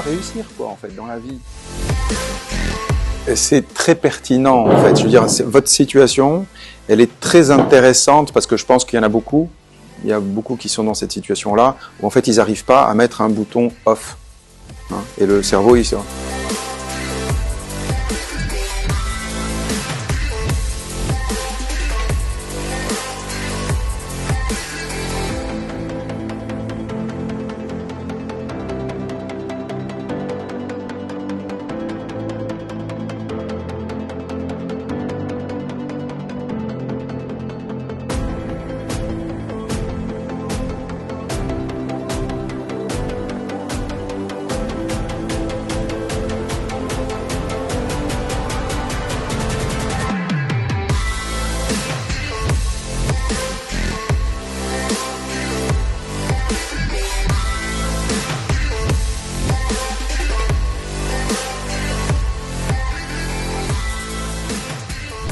pas réussir, quoi, en fait, dans la vie. C'est très pertinent, en fait. Je veux dire, votre situation, elle est très intéressante parce que je pense qu'il y en a beaucoup. Il y a beaucoup qui sont dans cette situation-là où, en fait, ils n'arrivent pas à mettre un bouton off. Hein, et le cerveau, il sort.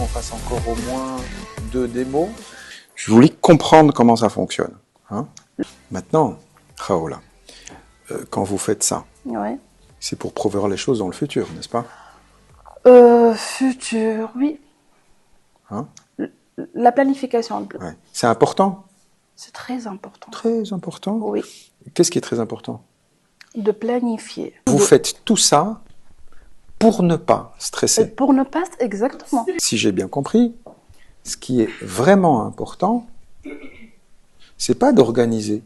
On fasse encore au moins 2 démos. Je voulais comprendre comment ça fonctionne. Hein. Maintenant, Khaoula, quand vous faites ça, Ouais. c'est pour prévoir les choses dans le futur, n'est-ce pas? Futur, oui. Hein? La planification, Ouais. C'est important? c'est très important. Très important. Oui. Qu'est-ce qui est très important? De planifier. Vous faites tout ça pour ne pas stresser. Pour ne pas... Exactement. Si j'ai bien compris, ce qui est vraiment important, c'est pas d'organiser,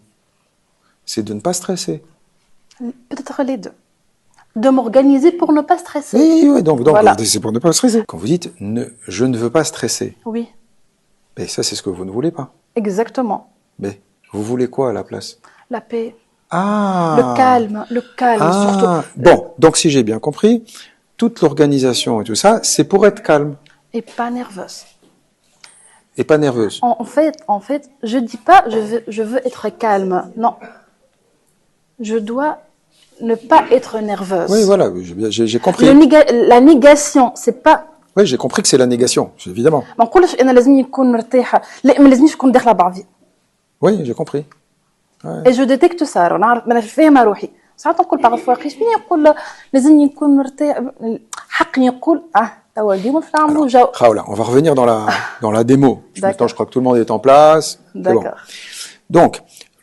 c'est de ne pas stresser. Peut-être les deux. De m'organiser pour ne pas stresser. Oui, donc Voilà. c'est pour ne pas stresser. Quand vous dites je ne veux pas stresser, Oui, mais ça c'est ce que vous ne voulez pas. exactement. Mais vous voulez quoi à la place? La paix, Ah, le calme surtout. Bon, donc si j'ai bien compris, toute l'organisation et tout ça, c'est pour être calme Et pas nerveuse. et pas nerveuse. En fait, je dis pas je veux être calme. Non. Je dois ne pas être nerveuse. Oui, voilà, j'ai compris. La négation, c'est pas... Oui, j'ai compris que c'est la négation, évidemment. ما نقولش انا لازم نكون مرتاحه لا ما لازمنيش نكون داخله بعضي Oui, j'ai compris. اي جو ديتيكت ça انا نعرف انا فاهمه روحي ساعات نقول بارفوا اخي شنو يقول لازمني نكون مرتاح حقني يقول توا اليوم باش نعملوا جو Khaoula, on va revenir dans la démo. Maintenant, je crois que tout le monde est en place. C'est bon. D'accord. Donc,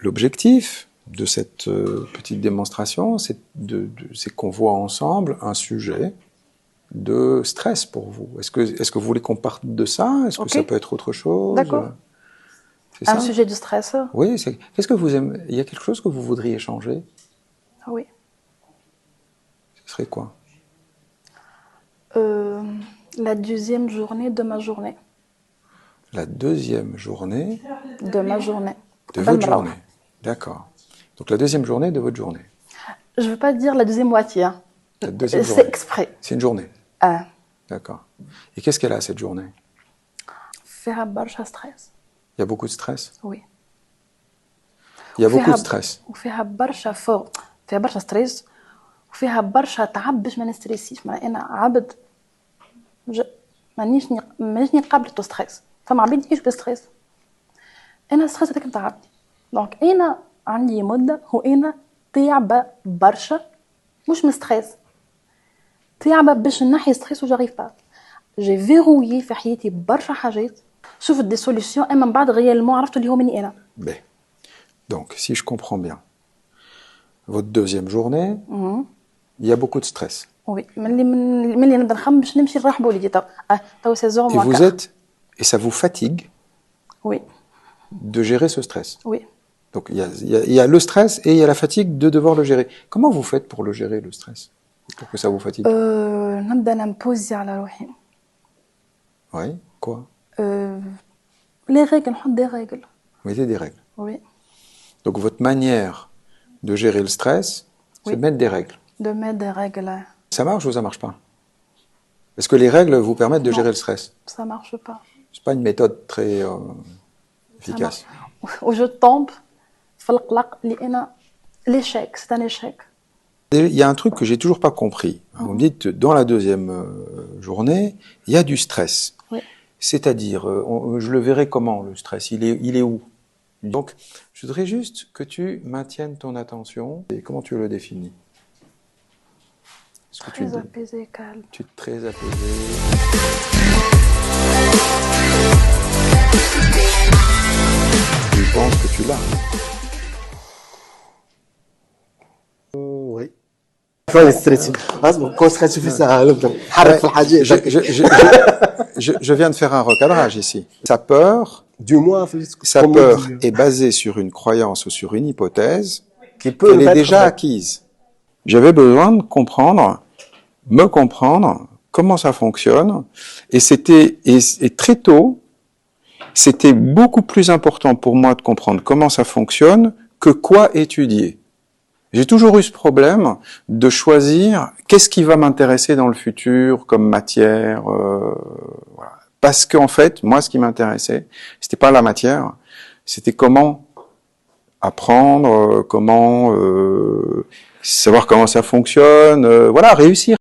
l'objectif de cette petite démonstration, c'est qu'on voit ensemble un sujet de stress pour vous. Est-ce que vous voulez qu'on parte de ça? Est-ce que Ok. ça peut être autre chose? D'accord. C'est ça? Un sujet de stress. Oui, qu'est-ce que vous aimez? Il y a quelque chose que vous voudriez changer? Oui. Ce serait quoi? La deuxième journée de ma journée. La deuxième journée De ma journée. de votre journée. D'accord. Donc la deuxième journée de votre journée. Je veux pas dire la deuxième moitié. Hein. La deuxième C'est journée. exprès. C'est une journée. D'accord. Et qu'est-ce qu'elle a cette journée? فيها برشا stress. Il y a beaucoup de stress? Oui. Il y a beaucoup de وفيها- stress. وفيها برشا فوق فيها برشا ستريس وفيها برشا تعب باش ما نستريسيش معناها انا عبد مانيش قابلة ستريس فما عباد يعيشوا بالستريس انا ستريس هذاك متعبني دونك انا عندي مده وانا تعبه برشا مش من ستريس تعبه باش نحي ستريس وجاريف با جي فيرويي في حياتي برشا حاجات شوفت دي سوليسيون اما من بعد غيالمون عرفت اللي هو مني انا. Ben. Donc, si je comprends bien, votre deuxième journée, il y a beaucoup de stress. وي ملي نبدا نخمم باش نمشي نرحب وليدي تو 16 Et vous êtes, et ça vous fatigue وي de gérer ce stress. وي Donc, il y a le stress et il y a la fatigue de devoir le gérer. Comment vous faites pour le gérer, le stress? Pour que ça vous fatigue? نبدا نبوزي على روحي Oui. Quoi? لي ريغل نحط دي ريغل Vous mettez des règles. وي Donc, votre manière de gérer le stress, c'est Oui. de mettre des règles. دو ميت دي ريغل Ça marche ou ça marche pas? Est-ce que les règles vous permettent de Non. gérer le stress? ça marche pas C'est pas une méthode très efficace. وجو طومب في القلق اللي انا ليشيك سي ان échec. Il y a un truc que j'ai toujours pas compris. Vous me dites, dans la deuxième journée, il y a du stress. Oui. C'est-à-dire, je le verrai comment, le stress? Il est où? Donc, je voudrais juste que tu maintiennes ton attention. Et comment tu le définis? ce que tu Très me dis. apaisé, calme. Tu es très apaisé. Tu penses que tu l'as. وي شويه ستريتي اصبر كون ستريتي في ساعه نبدا نحرك في الحاجات Je viens de faire un recadrage ici. Sa peur, دو موا في sa peur est basée sur une croyance ou sur une hypothèse كي qu'elle est déjà acquise. J'avais besoin de comprendre, me comprendre, comment ça fonctionne. Et et très tôt, c'était beaucoup plus important pour moi de comprendre comment ça fonctionne que quoi étudier. J'ai toujours eu ce problème de choisir qu'est-ce qui va m'intéresser dans le futur comme matière. Voilà. Parce qu'en fait, moi, ce qui m'intéressait, c'était pas la matière, c'était comment apprendre, comment savoir comment ça fonctionne, voilà, réussir.